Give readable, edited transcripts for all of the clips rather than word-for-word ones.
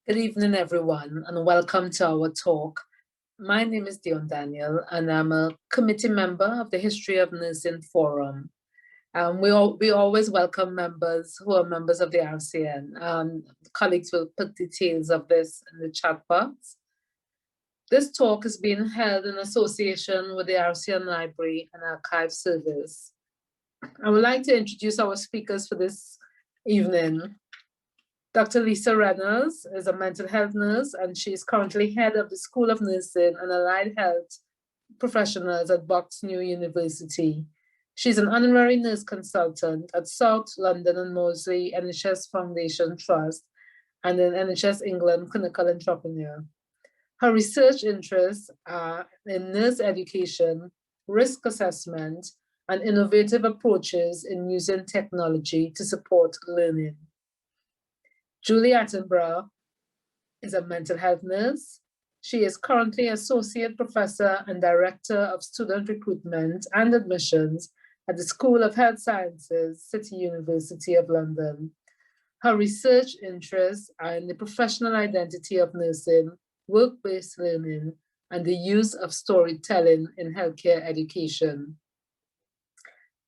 Good evening, everyone, and welcome to our talk. My name is Dionne, and I'm a committee member of the History of Nursing Forum. We always welcome members who are members of the RCN. Colleagues will put details of this in the chat box. This talk is being held in association with the RCN Library and Archive Service. I would like to introduce our speakers for this evening. Dr. Lisa Reynolds is a mental health nurse, and she is currently head of the School of Nursing and Allied Health Professionals at Bucks-New University. She's an honorary nurse consultant at South London and Moseley NHS Foundation Trust and an NHS England clinical entrepreneur. Her research interests are in nurse education, risk assessment, and innovative approaches in using technology to support learning. Julie Attenborough is a mental health nurse. She is currently Associate Professor and Director of Student Recruitment and Admissions at the School of Health Sciences, City University of London. Her research interests are in the professional identity of nursing, work-based learning, and the use of storytelling in healthcare education.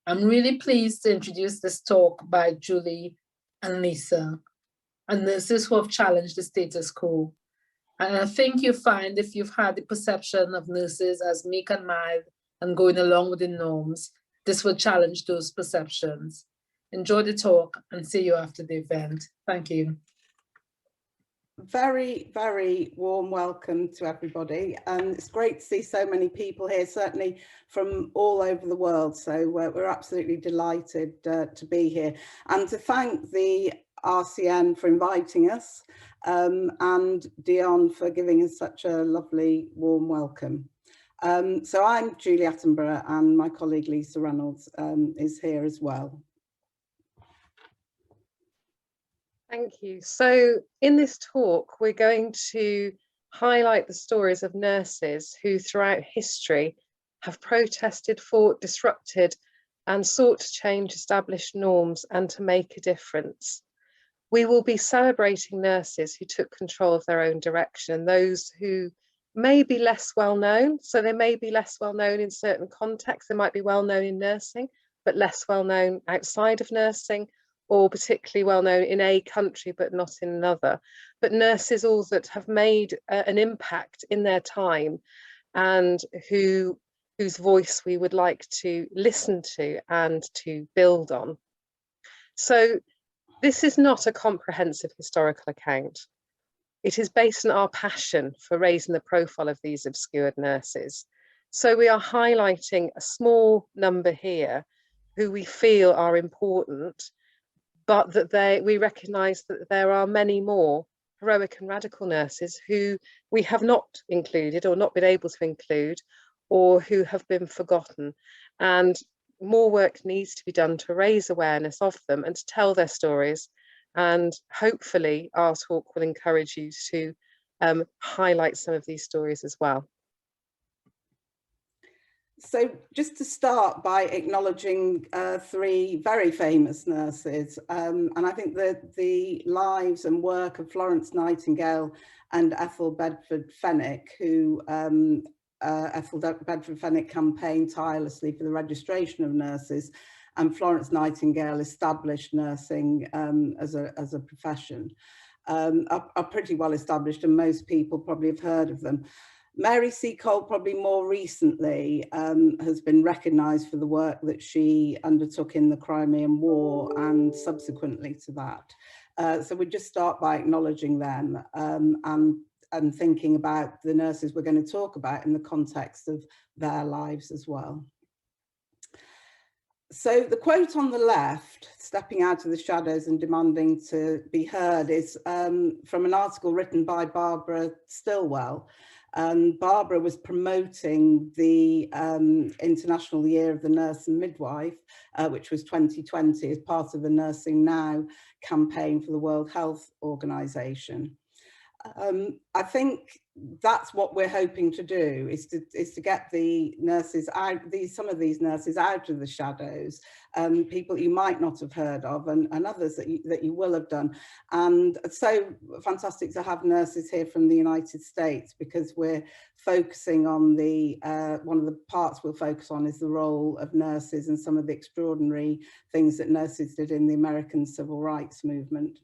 I'm really pleased to introduce this talk by Julie and Lisa, and nurses who have challenged the status quo. And I think you find, if you've had the perception of nurses as meek and mild and going along with the norms, this will challenge those perceptions. Enjoy the talk and see you after the event. Thank you. Very, very warm welcome to everybody. And it's great to see so many people here, certainly from all over the world. So we're absolutely delighted to be here and to thank the RCN for inviting us and Dionne for giving us such a lovely warm welcome. So I'm Julie Attenborough and my colleague Lisa Reynolds is here as well. Thank you. So in this talk, we're going to highlight the stories of nurses who throughout history have protested, fought, disrupted, and sought to change established norms and to make a difference. We will be celebrating nurses who took control of their own direction, those who may be less well known. So they may be less well known in certain contexts. They might be well known in nursing, but less well known outside of nursing, or particularly well known in a country, but not in another. But nurses all that have made an impact in their time and whose voice we would like to listen to and to build on. So this is not a comprehensive historical account. It is based on our passion for raising the profile of these obscured nurses. So we are highlighting a small number here who we feel are important, but that we recognise that there are many more heroic and radical nurses who we have not included or not been able to include, or who have been forgotten. And more work needs to be done to raise awareness of them and to tell their stories. And hopefully our talk will encourage you to highlight some of these stories as well. So just to start by acknowledging three very famous nurses, and I think that the lives and work of Florence Nightingale and Ethel Bedford Fenwick, who Ethel Bedford Fenwick campaigned tirelessly for the registration of nurses, and Florence Nightingale established nursing as a profession, are pretty well established, and most people probably have heard of them. Mairi Seacole, probably more recently, has been recognised for the work that she undertook in the Crimean War and subsequently to that. So we just start by acknowledging them and thinking about the nurses we're going to talk about in the context of their lives as well. So the quote on the left, stepping out of the shadows and demanding to be heard, is from an article written by Barbara Stilwell. Barbara was promoting the International Year of the Nurse and Midwife, which was 2020, as part of the Nursing Now campaign for the World Health Organization. I think that's what we're hoping to do, is to get the nurses out, some of these nurses out of the shadows, people you might not have heard of, and others that you will have done. And it's so fantastic to have nurses here from the United States, because we're focusing on the one of the parts we'll focus on is the role of nurses and some of the extraordinary things that nurses did in the American Civil Rights Movement.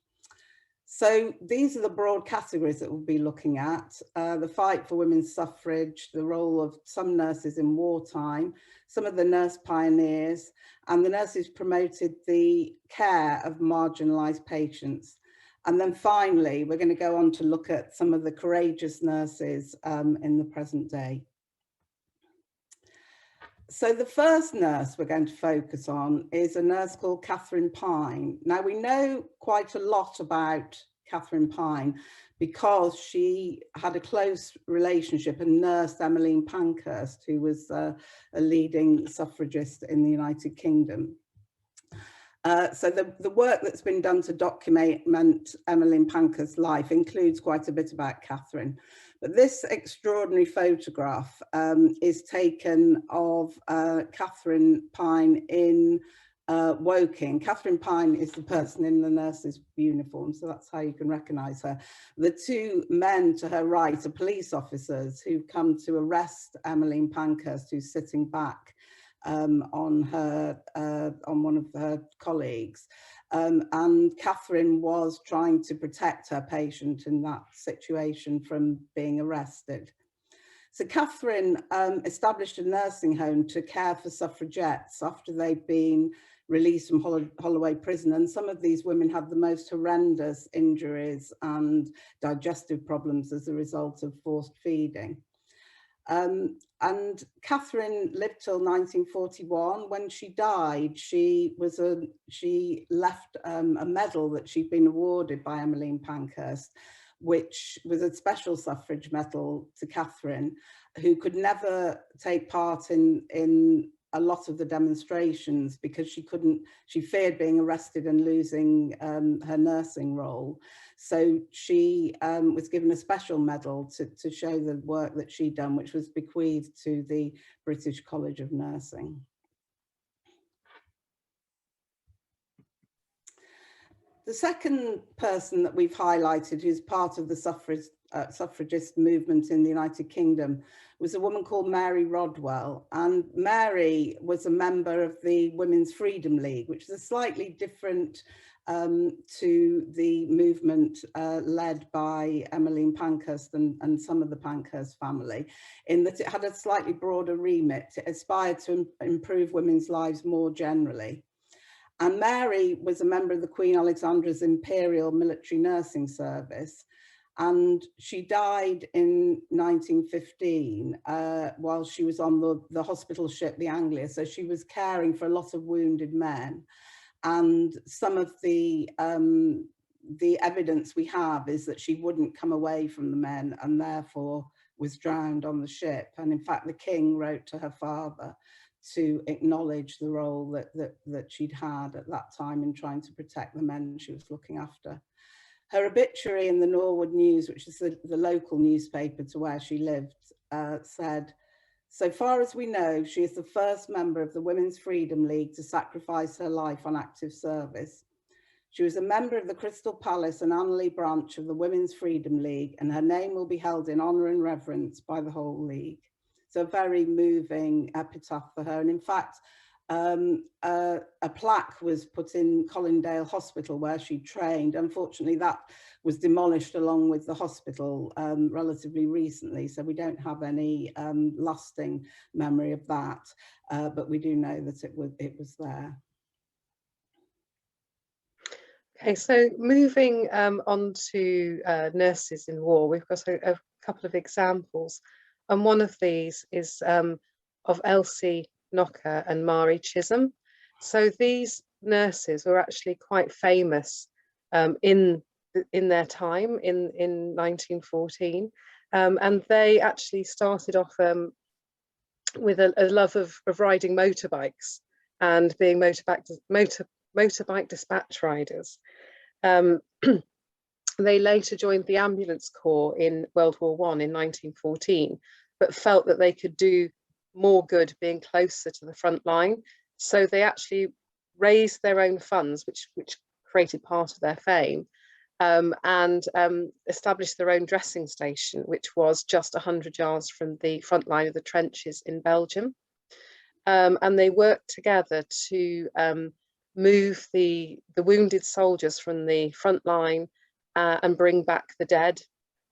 So these are the broad categories that we'll be looking at: the fight for women's suffrage, the role of some nurses in wartime, some of the nurse pioneers, and the nurses promoted the care of marginalised patients. And then finally, we're going to go on to look at some of the courageous nurses in the present day. So the first nurse we're going to focus on is a nurse called Catherine Pine. Now, we know quite a lot about Catherine Pine because she had a close relationship and nursed Emmeline Pankhurst, who was a leading suffragist in the United Kingdom. So the work that's been done to document Emmeline Pankhurst's life includes quite a bit about Catherine. But this extraordinary photograph is taken of Catherine Pine in Woking. Catherine Pine is the person in the nurse's uniform, so that's how you can recognise her. The two men to her right are police officers who've come to arrest Emmeline Pankhurst, who's sitting back on one of her colleagues. And Catherine was trying to protect her patient in that situation from being arrested. So Catherine established a nursing home to care for suffragettes after they'd been released from Holloway prison, and some of these women had the most horrendous injuries and digestive problems as a result of forced feeding. And Catherine lived till 1941. When she died, she left a medal that she'd been awarded by Emmeline Pankhurst, which was a special suffrage medal to Catherine, who could never take part in a lot of the demonstrations because she feared being arrested and losing her nursing role. So she was given a special medal to show the work that she'd done, which was bequeathed to the British College of Nursing. The second person that we've highlighted who's part of the suffragist movement in the United Kingdom was a woman called Mairi Rodwell. And Mairi was a member of the Women's Freedom League, which is a slightly different to the movement led by Emmeline Pankhurst and some of the Pankhurst family, in that it had a slightly broader remit. It aspired to improve women's lives more generally. And Mairi was a member of the Queen Alexandra's Imperial Military Nursing Service, and she died in 1915 while she was on the hospital ship, the Anglia. So she was caring for a lot of wounded men. And some of the evidence we have is that she wouldn't come away from the men and therefore was drowned on the ship. And in fact, the king wrote to her father to acknowledge the role that she'd had at that time in trying to protect the men she was looking after. Her obituary in the Norwood News, which is the local newspaper to where she lived, said, "So far as we know, she is the first member of the Women's Freedom League to sacrifice her life on active service. She was a member of the Crystal Palace and Annerley branch of the Women's Freedom League, and her name will be held in honour and reverence by the whole league." So a very moving epitaph for her. And in fact, a plaque was put in Colindale Hospital where she trained. Unfortunately, that was demolished along with the hospital relatively recently. So we don't have any lasting memory of that, but we do know that it was there. Okay, so moving on to nurses in war, we've got a couple of examples. And one of these is of Elsie Knocker and Mairi Chisholm. So these nurses were actually quite famous in their time in 1914. And they actually started off with a love of riding motorbikes and being motorbike dispatch riders. They later joined the ambulance corps in World War I in 1914, but felt that they could do more good being closer to the front line. So they actually raised their own funds, which created part of their fame, and established their own dressing station, which was just 100 yards from the front line of the trenches in Belgium. And they worked together to move the wounded soldiers from the front line and bring back the dead.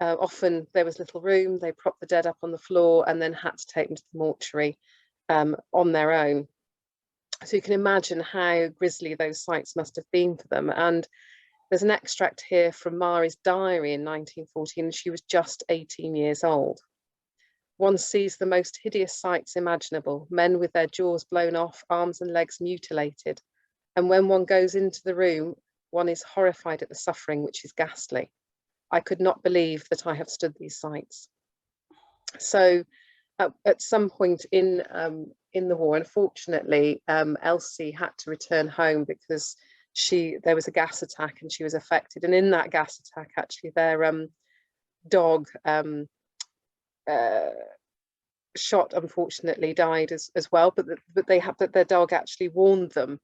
Often there was little room, they propped the dead up on the floor and then had to take them to the mortuary on their own. So you can imagine how grisly those sights must have been for them. And there's an extract here from Mairi's diary in 1914, and she was just 18 years old. One sees the most hideous sights imaginable, men with their jaws blown off, arms and legs mutilated. And when one goes into the room, one is horrified at the suffering, which is ghastly. I could not believe that I have stood these sights. So at some point in the war, unfortunately, Elsie had to return home because there was a gas attack and she was affected. And in that gas attack, actually, their dog shot, unfortunately, died as well. But their dog actually warned them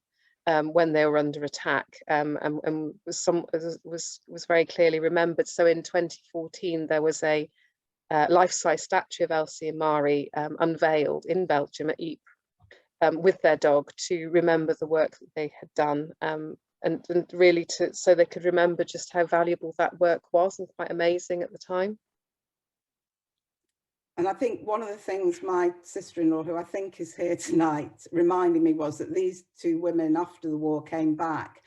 when they were under attack, and was very clearly remembered. So in 2014, there was a life-size statue of Elsie and Mairi unveiled in Belgium at Ypres with their dog to remember the work that they had done, and really so they could remember just how valuable that work was, and quite amazing at the time. And I think one of the things my sister-in-law, who I think is here tonight, reminded me was that these two women after the war came back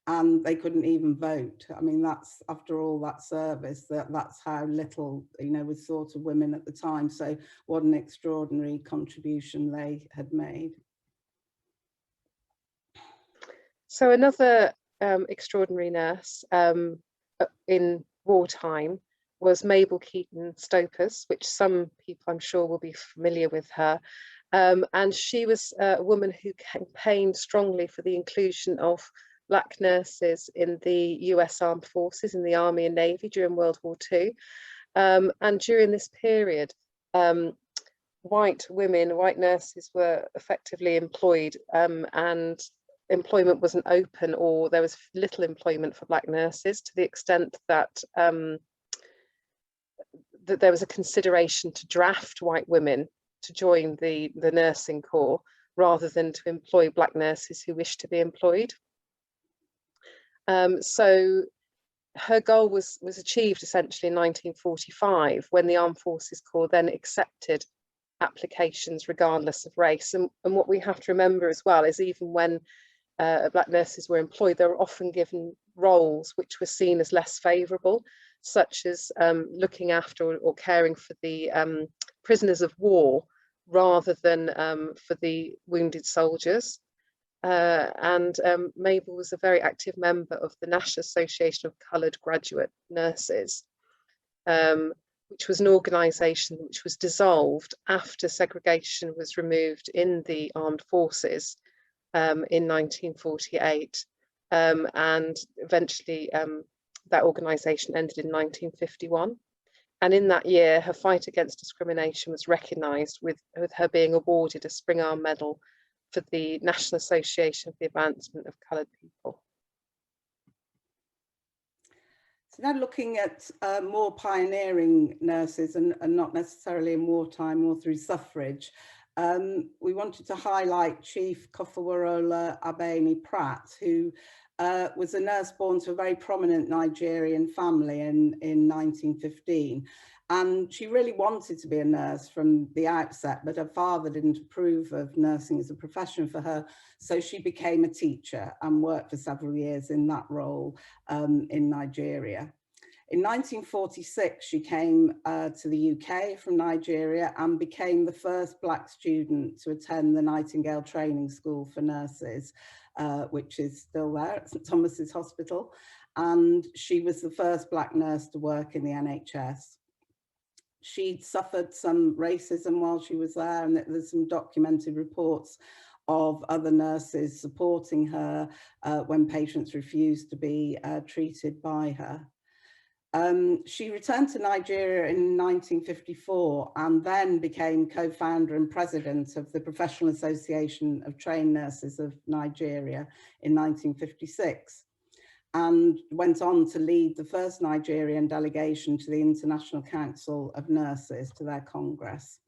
and they couldn't even vote. I mean, that's, after all that service, that's how little, was thought of women at the time. So what an extraordinary contribution they had made. So another extraordinary nurse in wartime was Mabel Staupers, which some people I'm sure will be familiar with her. And she was a woman who campaigned strongly for the inclusion of Black nurses in the US Armed Forces, in the Army and Navy during World War II. And during this period, white nurses were effectively employed, and employment wasn't open, or there was little employment for Black nurses, to the extent that that there was a consideration to draft white women to join the nursing corps rather than to employ Black nurses who wished to be employed. So her goal was achieved essentially in 1945, when the Armed Forces Corps then accepted applications regardless of race. And what we have to remember as well is, even when Black nurses were employed, they were often given roles which were seen as less favourable, such as looking after or caring for the prisoners of war rather than for the wounded soldiers. And Mabel was a very active member of the National Association of Coloured Graduate Nurses, which was an organisation which was dissolved after segregation was removed in the armed forces in 1948, and eventually that organisation ended in 1951. And in that year, her fight against discrimination was recognised with her being awarded a Spring Arm Medal for the National Association for the Advancement of Coloured People. So now looking at more pioneering nurses, and not necessarily in wartime or through suffrage, we wanted to highlight Chief Kofoworola Abeni Pratt, who was a nurse born to a very prominent Nigerian family in 1915. And she really wanted to be a nurse from the outset, but her father didn't approve of nursing as a profession for her. So she became a teacher and worked for several years in that role in Nigeria. In 1946, she came to the UK from Nigeria and became the first Black student to attend the Nightingale Training School for Nurses, which is still there at St Thomas's Hospital. And she was the first Black nurse to work in the NHS. She'd suffered some racism while she was there, and there's some documented reports of other nurses supporting her when patients refused to be treated by her. She returned to Nigeria in 1954 and then became co-founder and president of the Professional Association of Trained Nurses of Nigeria in 1956, and went on to lead the first Nigerian delegation to the International Council of Nurses, to their Congress.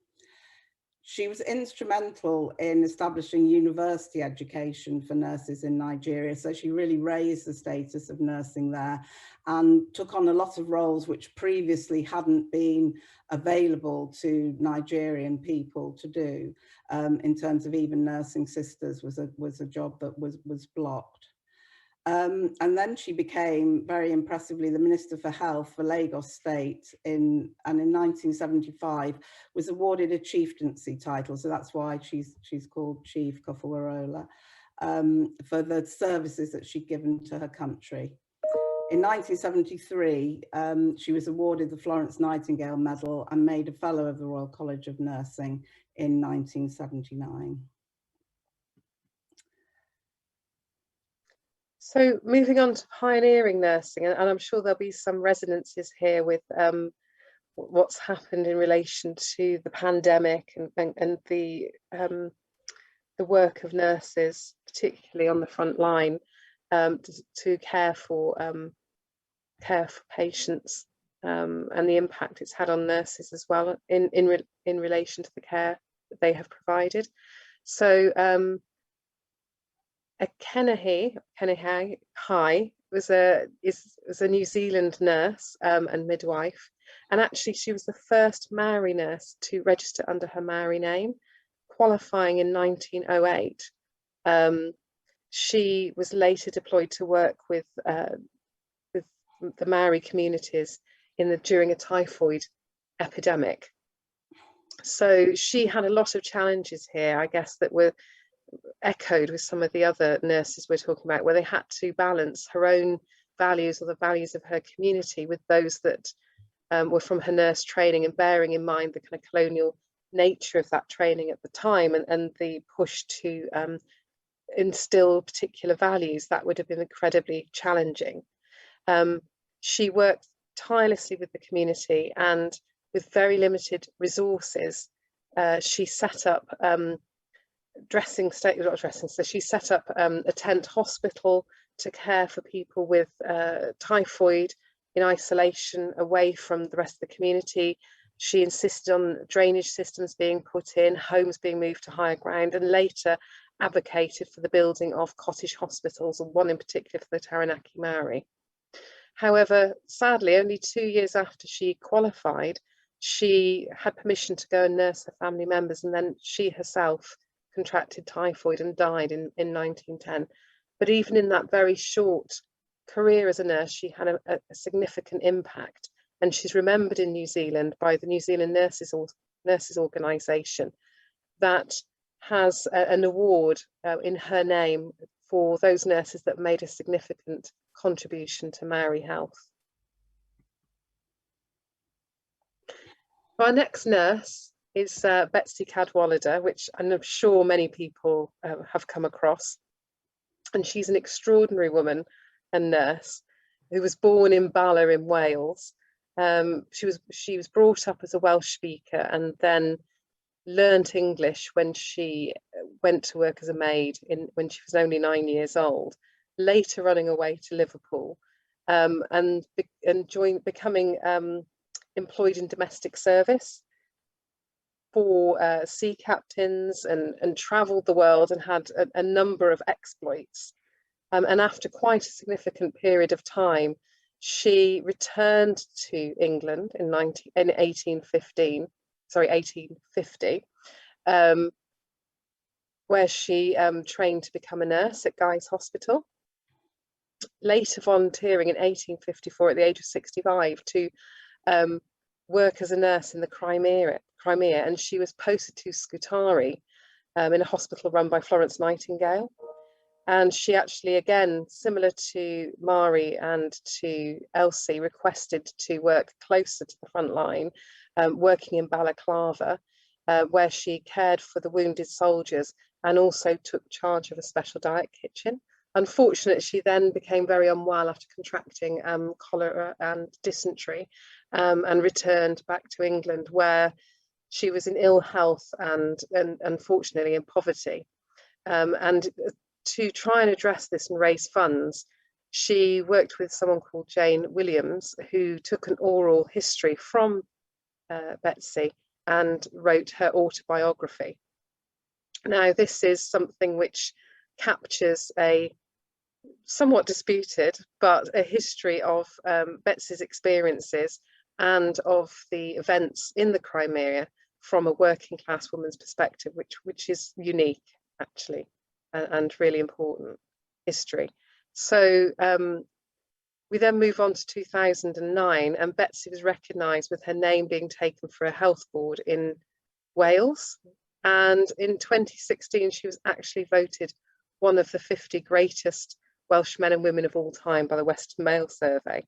She was instrumental in establishing university education for nurses in Nigeria, so she really raised the status of nursing there and took on a lot of roles which previously hadn't been available to Nigerian people to do. In terms of even nursing sisters was a job that was blocked. And then she became, very impressively, the Minister for Health for Lagos State and in 1975 was awarded a chieftaincy title. So that's why she's called Chief Kofoworola, for the services that she'd given to her country. In 1973, she was awarded the Florence Nightingale Medal and made a Fellow of the Royal College of Nursing in 1979. So moving on to pioneering nursing, and I'm sure there'll be some resonances here with what's happened in relation to the pandemic and the work of nurses, particularly on the front line, to care for patients, and the impact it's had on nurses as well in relation to the care that they have provided. So Akenehi Hei was a New Zealand nurse and midwife, and actually she was the first Maori nurse to register under her Maori name, qualifying in 1908. She was later deployed to work with the Maori communities during a typhoid epidemic. So she had a lot of challenges here, I guess, that were echoed with some of the other nurses we're talking about, where they had to balance her own values or the values of her community with those that were from her nurse training, and bearing in mind the kind of colonial nature of that training at the time, and the push to instill particular values that would have been incredibly challenging. She worked tirelessly with the community, and with very limited resources, she set up she set up a tent hospital to care for people with typhoid in isolation away from the rest of the community. She insisted on drainage systems being put in, homes being moved to higher ground, and later advocated for the building of cottage hospitals, and one in particular for the Taranaki Maori. However, sadly, only 2 years after she qualified, she had permission to go and nurse her family members, and then she herself contracted typhoid and died in 1910. But even in that very short career as a nurse, she had a significant impact, and she's remembered in New Zealand by the New Zealand Nurses Organisation that has an award in her name for those nurses that made a significant contribution to Maori health. Our next nurse is Betsi Cadwaladr, which I'm sure many people have come across. And she's an extraordinary woman and nurse who was born in Bala in Wales. She was brought up as a Welsh speaker and then learnt English when she went to work as a maid when she was only 9 years old, later running away to Liverpool and becoming employed in domestic service for sea captains, and travelled the world and had a number of exploits. And after quite a significant period of time, she returned to England in 1850, where she trained to become a nurse at Guy's Hospital, later volunteering in 1854 at the age of 65 to work as a nurse in the Crimea, and she was posted to Scutari in a hospital run by Florence Nightingale. And she actually, again, similar to Mairi and to Elsie, requested to work closer to the front line, working in Balaclava, where she cared for the wounded soldiers and also took charge of a special diet kitchen. Unfortunately, she then became very unwell after contracting cholera and dysentery, and returned back to England, where she was in ill health and unfortunately in poverty. And to try and address this and raise funds, she worked with someone called Jane Williams, who took an oral history from Betsi and wrote her autobiography. Now, this is something which captures a somewhat disputed, but a history of Betsi's experiences and of the events in the Crimea from a working class woman's perspective, which is unique, actually, and really important history. So we then move on to 2009, and Betsi was recognised with her name being taken for a health board in Wales. And in 2016, she was actually voted one of the 50 greatest Welsh men and women of all time by the Western Mail Survey.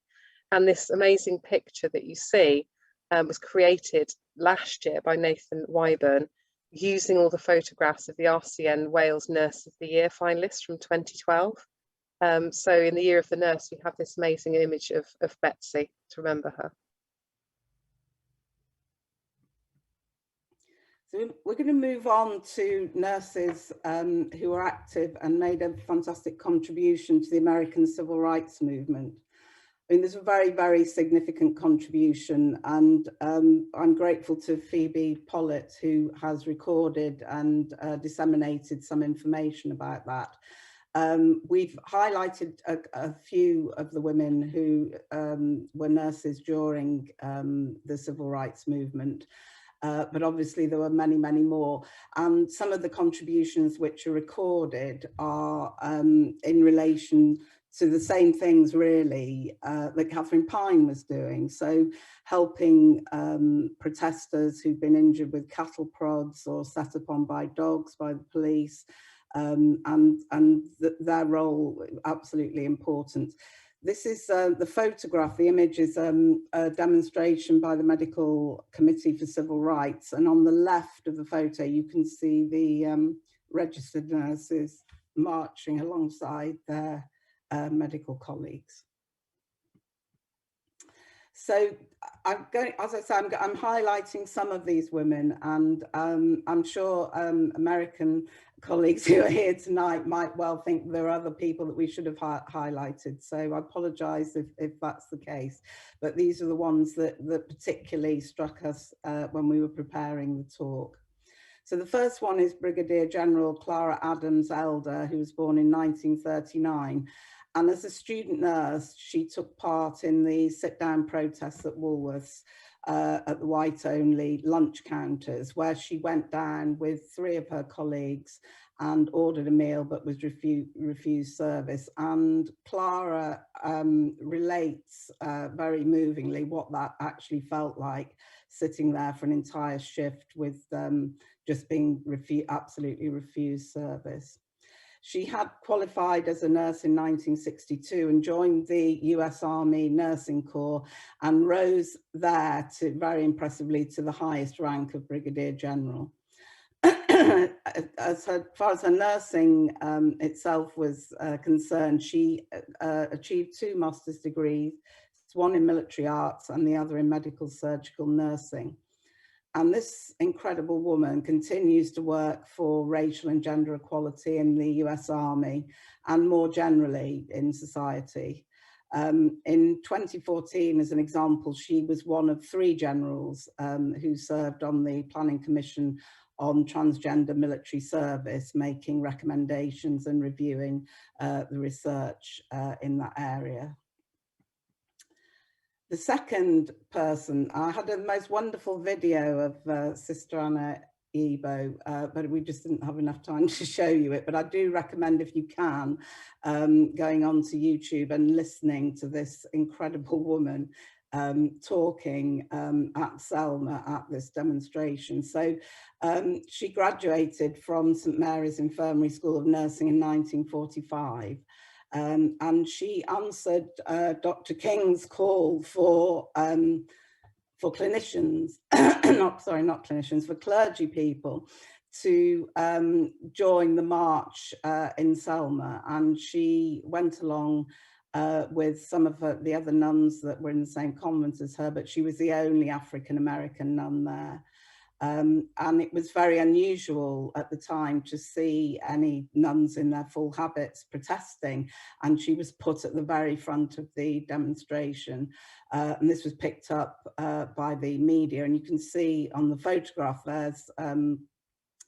And this amazing picture that you see was created last year by Nathan Wyburn, using all the photographs of the RCN Wales Nurse of the Year finalists from 2012. So in the Year of the Nurse, we have this amazing image of Betsi to remember her. So we're going to move on to nurses who are active and made a fantastic contribution to the American Civil Rights Movement. I mean, there's a very, very significant contribution, and I'm grateful to Phoebe Pollitt, who has recorded and disseminated some information about that. We've highlighted a few of the women who were nurses during the Civil Rights Movement. But obviously there were many, many more. And some of the contributions which are recorded are in relation to the same things, really, that Catherine Pine was doing. So helping protesters who've been injured with cattle prods or set upon by dogs by the police, and their role absolutely important. This is the photograph. The image is a demonstration by the Medical Committee for Civil Rights. And on the left of the photo, you can see the registered nurses marching alongside their medical colleagues. So I'm going, as I say, I'm highlighting some of these women, and I'm sure American colleagues who are here tonight might well think there are other people that we should have highlighted. So I apologise if that's the case, but these are the ones that particularly struck us when we were preparing the talk. So the first one is Brigadier General Clara Adams Elder, who was born in 1939. And as a student nurse, she took part in the sit-down protests at Woolworths at the white-only lunch counters, where she went down with 3 of her colleagues and ordered a meal but was refused service. And Clara relates very movingly what that actually felt like, sitting there for an entire shift with just being absolutely refused service. She had qualified as a nurse in 1962 and joined the US Army Nursing Corps and rose there to, very impressively, to the highest rank of Brigadier General. As far as her nursing itself was concerned, she achieved 2 master's degrees, one in military arts and the other in medical surgical nursing. And this incredible woman continues to work for racial and gender equality in the US Army and more generally in society. In 2014, as an example, she was one of 3 generals who served on the Planning Commission on Transgender Military Service, making recommendations and reviewing the research in that area. The second person, I had a most wonderful video of Sister Ano Ebo, but we just didn't have enough time to show you it. But I do recommend, if you can, going onto YouTube and listening to this incredible woman talking at Selma at this demonstration. So she graduated from St Mary's Infirmary School of Nursing in 1945. And she answered Dr. King's call for clinicians, not clinicians, for clergy people to join the march in Selma, and she went along with some of the other nuns that were in the same convent as her, but she was the only African-American nun there. And it was very unusual at the time to see any nuns in their full habits protesting, and she was put at the very front of the demonstration. And this was picked up by the media, and you can see on the photograph there's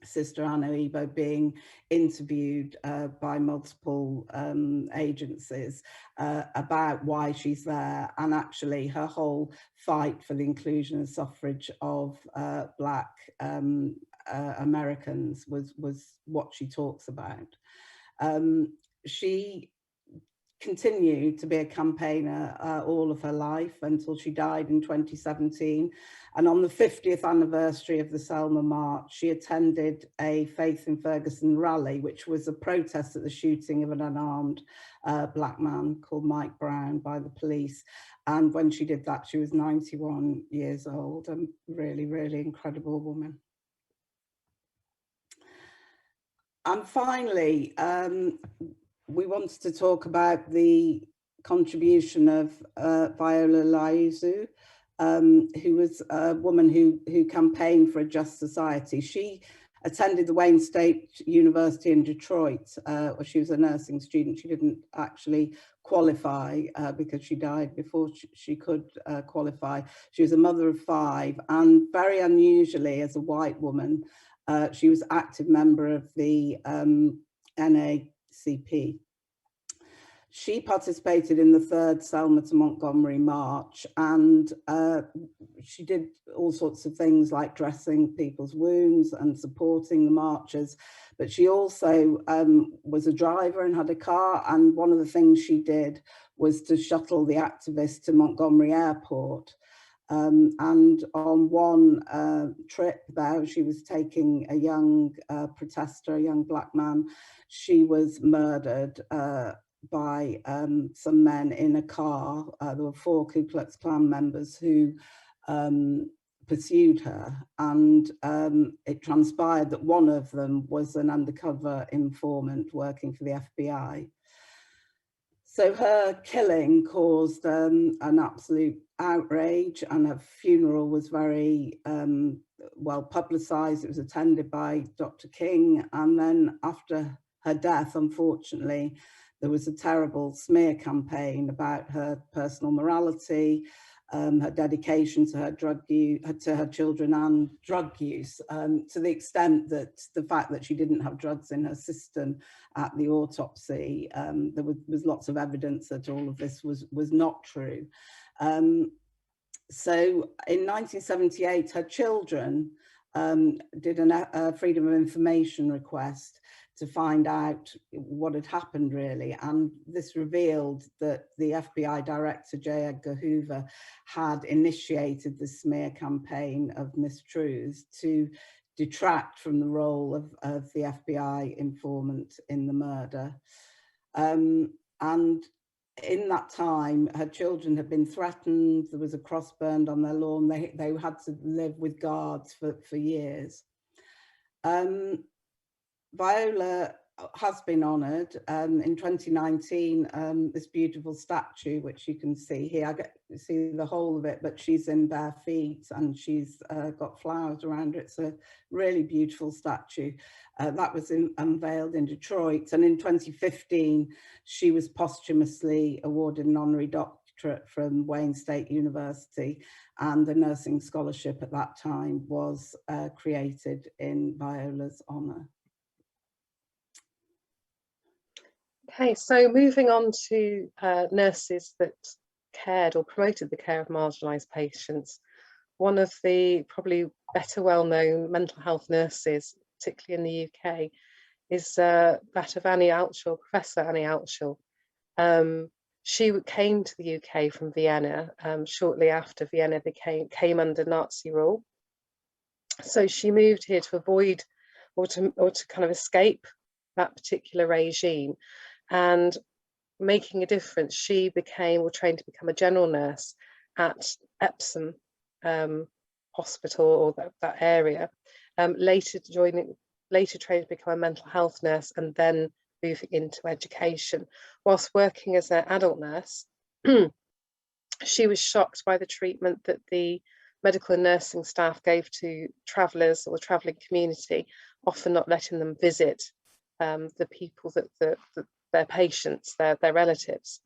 Sister Ano Ebo being interviewed by multiple agencies about why she's there, and actually her whole fight for the inclusion and suffrage of Black Americans was what she talks about. She continued to be a campaigner all of her life until she died in 2017. And on the 50th anniversary of the Selma March, she attended a Faith in Ferguson rally, which was a protest at the shooting of an unarmed Black man called Mike Brown by the police. And when she did that, she was 91 years old, and really, really incredible woman. And finally, we wanted to talk about the contribution of Viola Liuzzo, who was a woman who campaigned for a just society. She attended the Wayne State University in Detroit, where she was a nursing student. She didn't actually qualify because she died before she could qualify. She was a mother of 5, and very unusually, as a white woman, she was active member of the NACP. She participated in the 3rd Selma to Montgomery March, and she did all sorts of things like dressing people's wounds and supporting the marchers. But she also was a driver and had a car, and one of the things she did was to shuttle the activists to Montgomery Airport. And on one trip there, she was taking a young protester, a young Black man. She was murdered by some men in a car. There were 4 Ku Klux Klan members who pursued her, and it transpired that one of them was an undercover informant working for the FBI. So her killing caused an absolute outrage, and her funeral was very well publicised. It was attended by Dr. King, and then after her death, unfortunately, there was a terrible smear campaign about her personal morality, her dedication to her drug use, to her children and drug use, to the extent that the fact that she didn't have drugs in her system at the autopsy, there was lots of evidence that all of this was not true. So in 1978, her children did a Freedom of Information request to find out what had happened, really. And this revealed that the FBI director, J. Edgar Hoover, had initiated the smear campaign of mistruths to detract from the role of the FBI informant in the murder. And in that time, her children had been threatened. There was a cross burned on their lawn. They had to live with guards for years. Viola has been honoured in 2019. This beautiful statue, which you can see here, I get to see the whole of it, but she's in bare feet and she's got flowers around it. It's a really beautiful statue. That was unveiled in Detroit, and in 2015 she was posthumously awarded an honorary doctorate from Wayne State University, and the nursing scholarship at that time was created in Viola's honour. Okay, so moving on to nurses that cared or promoted the care of marginalised patients. One of the probably better well-known mental health nurses, particularly in the UK, is that of Annie Altschul, Professor Annie Altschul. She came to the UK from Vienna shortly after Vienna came under Nazi rule. So she moved here to avoid or to kind of escape that particular regime. And making a difference, she became or trained to become a general nurse at Epsom Hospital, or that area, later joining later trained to become a mental health nurse and then moving into education. Whilst working as an adult nurse, she was shocked by the treatment that the medical and nursing staff gave to travellers or the travelling community, often not letting them visit the people that their patients, their relatives.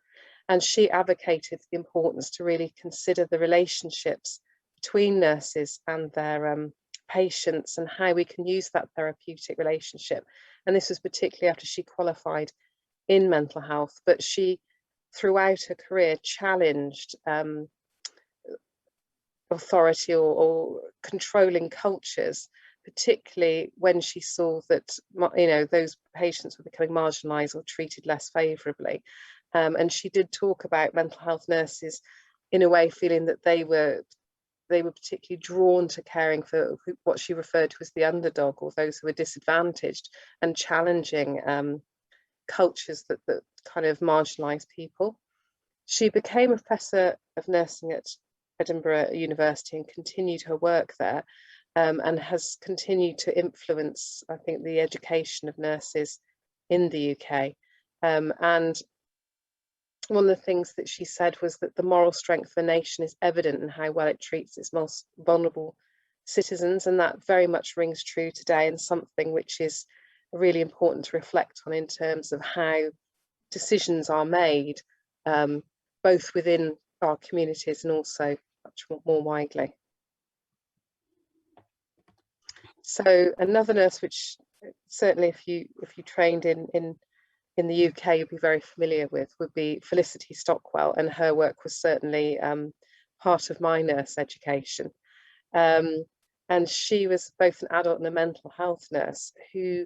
And she advocated the importance to really consider the relationships between nurses and their patients and how we can use that therapeutic relationship. And this was particularly after she qualified in mental health, but she, throughout her career, challenged authority or controlling cultures, particularly when she saw that, you know, those patients were becoming marginalised or treated less favourably. And she did talk about mental health nurses in a way feeling that they were particularly drawn to caring for what she referred to as the underdog, or those who were disadvantaged, and challenging cultures that kind of marginalised people. She became a professor of nursing at Edinburgh University and continued her work there, and has continued to influence, I think, the education of nurses in the UK. And one of the things that she said was that the moral strength of a nation is evident in how well it treats its most vulnerable citizens, and that very much rings true today, and something which is really important to reflect on in terms of how decisions are made, both within our communities and also much more widely. So another nurse, which certainly if you trained in the UK you'd be very familiar with, would be Felicity Stockwell, and her work was certainly part of my nurse education. And she was both an adult and a mental health nurse who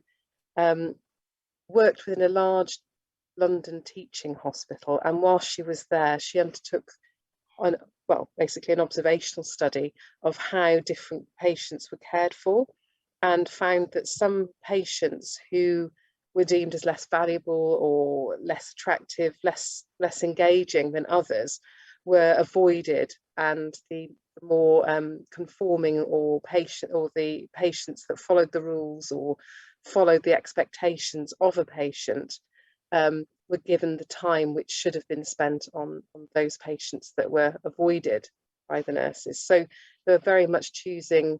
worked within a large London teaching hospital, and while she was there she undertook basically an observational study of how different patients were cared for, and found that some patients who were deemed as less valuable or less attractive, less engaging than others were avoided, and the more conforming or the patients that followed the rules or followed the expectations of a patient were given the time which should have been spent on those patients that were avoided by the nurses. So they were very much choosing,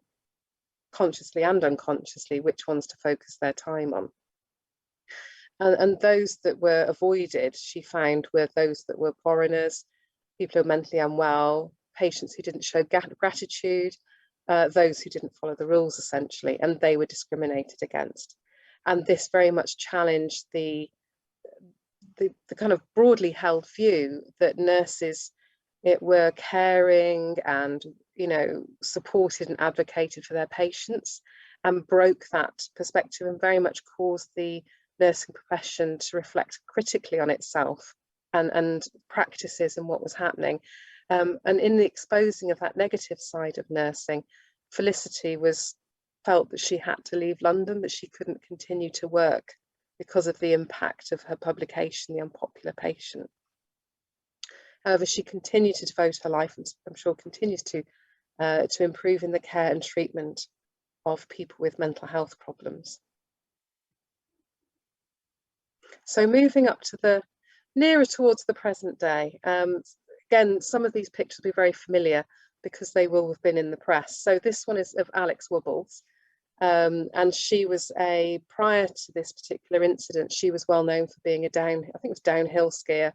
consciously and unconsciously, which ones to focus their time on. And those that were avoided, she found, were those that were foreigners, people who were mentally unwell, patients who didn't show gratitude, those who didn't follow the rules, essentially, and they were discriminated against. And this very much challenged the kind of broadly held view that nurses were caring and, you know, supported and advocated for their patients, and broke that perspective and very much caused the nursing profession to reflect critically on itself and practices and what was happening. And in the exposing of that negative side of nursing, Felicity felt that she had to leave London, that she couldn't continue to work because of the impact of her publication, The Unpopular Patient. However, she continued to devote her life, and I'm sure continues to improving the care and treatment of people with mental health problems. So moving up to nearer towards the present day, again, some of these pictures will be very familiar because they will have been in the press. So this one is of Alex Wubbels, and she was prior to this particular incident, she was well known for being downhill skier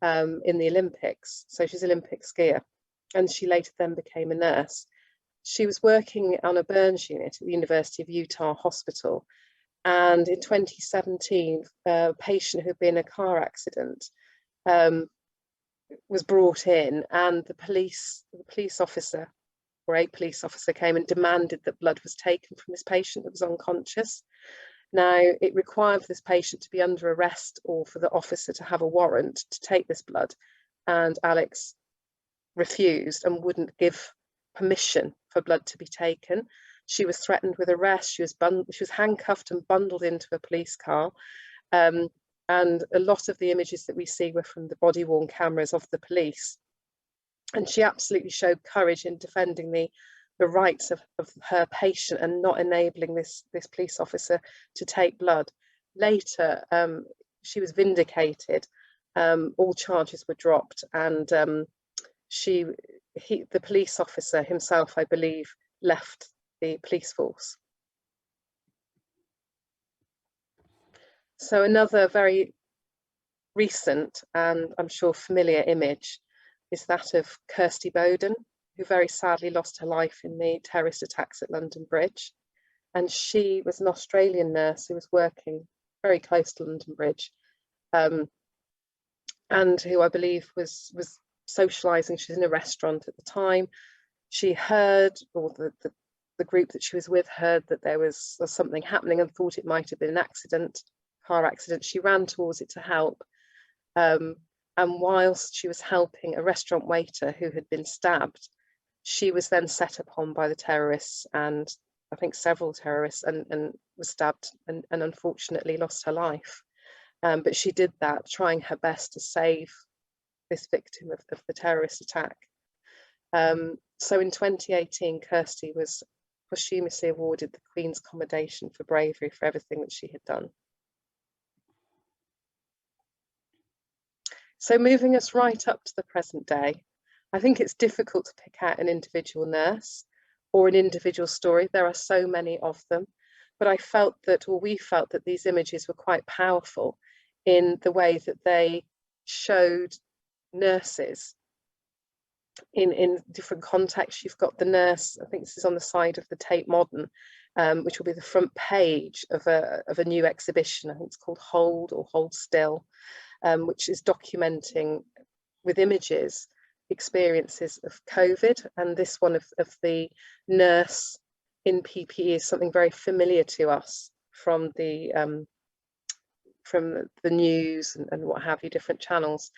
in the Olympics. So she's an Olympic skier, and she later then became a nurse. She was working on a burns unit at the University of Utah Hospital, and in 2017 a patient who had been in a car accident was brought in, and a police officer came and demanded that blood was taken from this patient that was unconscious. Now, it required for this patient to be under arrest or for the officer to have a warrant to take this blood, and Alex refused and wouldn't give permission for blood to be taken. She was threatened with arrest. She was handcuffed and bundled into a police car, and a lot of the images that we see were from the body-worn cameras of the police. And she absolutely showed courage in defending the the rights of her patient and not enabling this police officer to take blood. Later, she was vindicated. All charges were dropped, and the police officer himself, I believe, left the police force. So another very recent and I'm sure familiar image is that of Kirsty Boden, who very sadly lost her life in the terrorist attacks at London Bridge. And she was an Australian nurse who was working very close to London Bridge, and who I believe was socialising. She was in a restaurant at the time. She heard, or the group that she was with heard, that there was something happening and thought it might have been an accident, car accident. She ran towards it to help. And whilst she was helping a restaurant waiter who had been stabbed, she was then set upon by the terrorists, and I think several terrorists, and was stabbed and unfortunately lost her life. But she did that, trying her best to save this victim of the terrorist attack. So in 2018, Kirsty was posthumously awarded the Queen's Commendation for bravery for everything that she had done. So moving us right up to the present day, I think it's difficult to pick out an individual nurse or an individual story. There are so many of them, but I felt that, or we felt that these images were quite powerful in the way that they showed nurses in different contexts. You've got the nurse, I think this is on the side of the Tate Modern, which will be the front page of a new exhibition. I think it's called Hold or Hold Still, which is documenting with images experiences of COVID. And this one of the nurse in PPE is something very familiar to us from the news and what have you, different channels.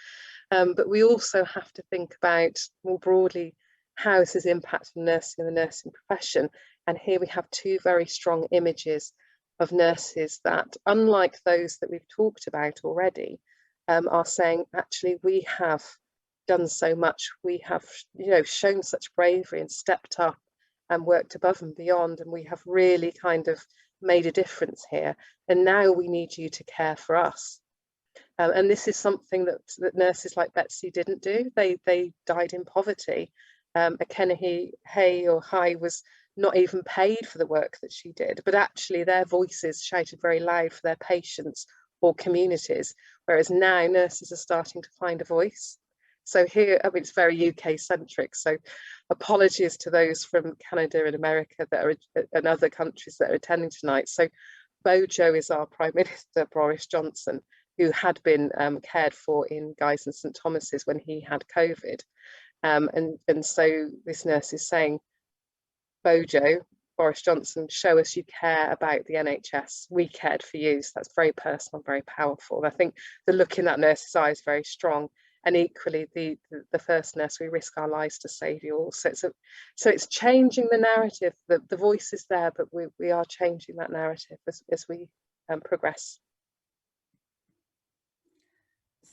But we also have to think about more broadly how this has impacted nursing and the nursing profession. And here we have two very strong images of nurses that, unlike those that we've talked about already, are saying, actually, we have done so much. We have, shown such bravery and stepped up and worked above and beyond, and we have really kind of made a difference here. And now we need you to care for us. And this is something that nurses like Betsi didn't do. They died in poverty. Akenehi Hei was not even paid for the work that she did, but actually their voices shouted very loud for their patients or communities, whereas now nurses are starting to find a voice. So here, I mean, it's very UK centric, so apologies to those from Canada and America that are, and other countries that are attending tonight. So Bojo is our Prime Minister, Boris Johnson, who had been cared for in Guy's and St Thomas's when he had COVID. And so this nurse is saying, Bojo, Boris Johnson, show us you care about the NHS. We cared for you. So that's very personal, very powerful. And I think the look in that nurse's eye is very strong. And equally, the first nurse, we risk our lives to save you all. So it's changing the narrative. The voice is there, but we are changing that narrative as we progress.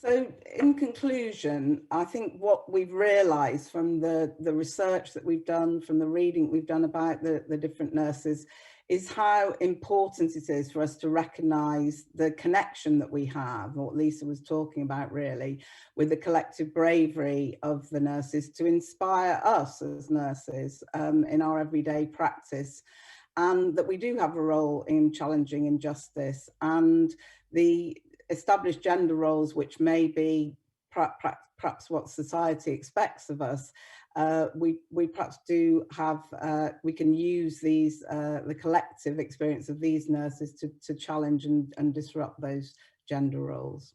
So in conclusion, I think what we've realised from the research that we've done, from the reading we've done about the different nurses, is how important it is for us to recognise the connection that we have, what Lisa was talking about really, with the collective bravery of the nurses to inspire us as nurses in our everyday practice, and that we do have a role in challenging injustice, and the established gender roles, which may be perhaps what society expects of us, we perhaps do have, we can use these, the collective experience of these nurses to challenge and disrupt those gender roles.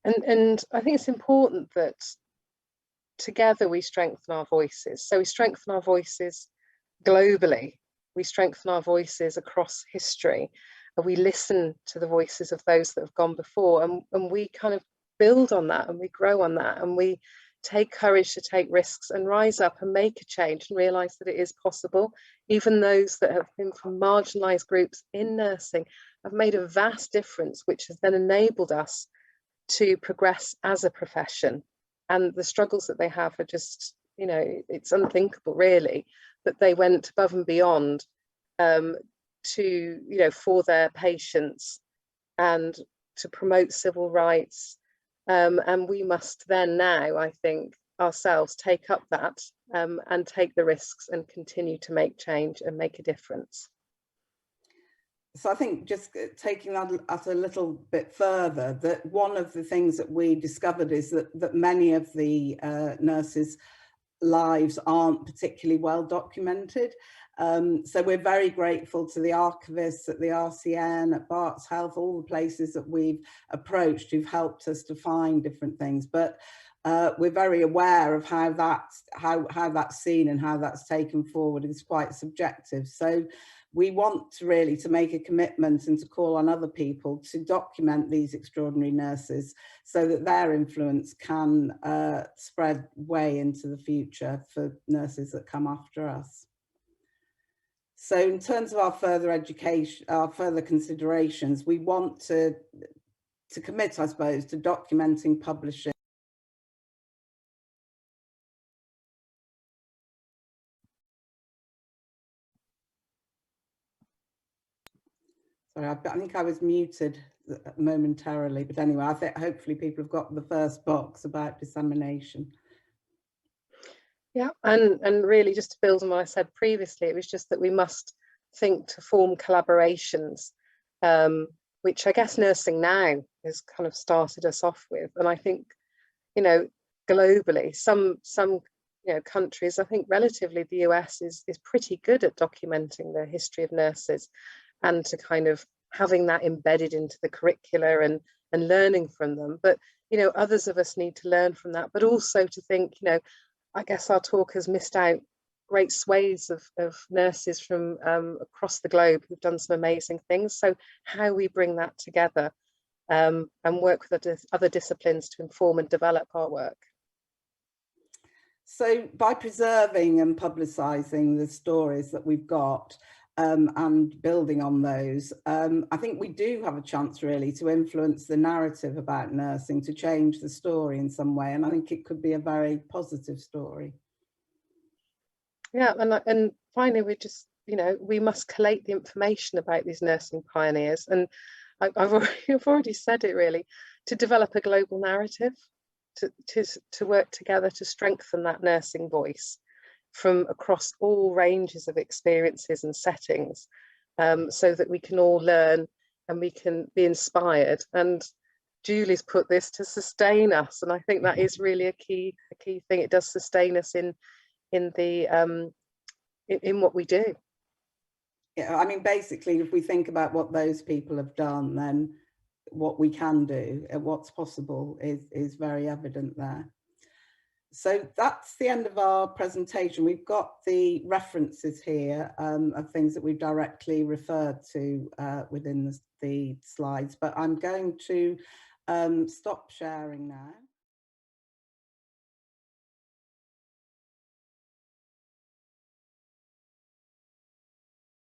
And I think it's important that together we strengthen our voices. So we strengthen our voices globally, we strengthen our voices across history, and we listen to the voices of those that have gone before, and we kind of build on that, and we grow on that, and we take courage to take risks and rise up and make a change and realise that it is possible. Even those that have been from marginalised groups in nursing have made a vast difference, which has then enabled us to progress as a profession. And the struggles that they have are just you know, it's unthinkable really that they went above and beyond to, you know, for their patients and to promote civil rights. And we must then now, I think, ourselves take up that and take the risks and continue to make change and make a difference. So I think just taking that a little bit further, that one of the things that we discovered is that many of the nurses' lives aren't particularly well documented. So we're very grateful to the archivists at the RCN, at Barts Health, all the places that we've approached who've helped us to find different things. But we're very aware of how that's seen and how that's taken forward. It's quite subjective. So we want to really to make a commitment and to call on other people to document these extraordinary nurses so that their influence can spread way into the future for nurses that come after us. So in terms of our further education, our further considerations, we want to commit, I suppose, to documenting, publishing. Sorry, I think I was muted momentarily, but anyway, I think hopefully people have got the first box about dissemination. Yeah, and really just to build on what I said previously, it was just that we must think to form collaborations, which I guess Nursing Now has kind of started us off with. And I think, you know, globally, some you know, countries, I think relatively the US is pretty good at documenting the history of nurses and to kind of having that embedded into the curricula and learning from them. But, you know, others of us need to learn from that, but also to think, you know, I guess our talk has missed out great swathes of nurses from across the globe who've done some amazing things. So how we bring that together and work with other disciplines to inform and develop our work. So by preserving and publicising the stories that we've got and building on those, I think we do have a chance really to influence the narrative about nursing, to change the story in some way. And I think it could be a very positive story. Yeah, and finally, we just, you know, we must collate the information about these nursing pioneers. And I've already said it really, to develop a global narrative, to work together to strengthen that nursing voice from across all ranges of experiences and settings, so that we can all learn and we can be inspired. And Julie's put this to sustain us, and I think that is really a key thing. It does sustain us in what we do. Yeah, I mean, basically, if we think about what those people have done, then what we can do and what's possible is very evident there. So that's the end of our presentation. We've got the references here of things that we've directly referred to within the slides, but I'm going to stop sharing now.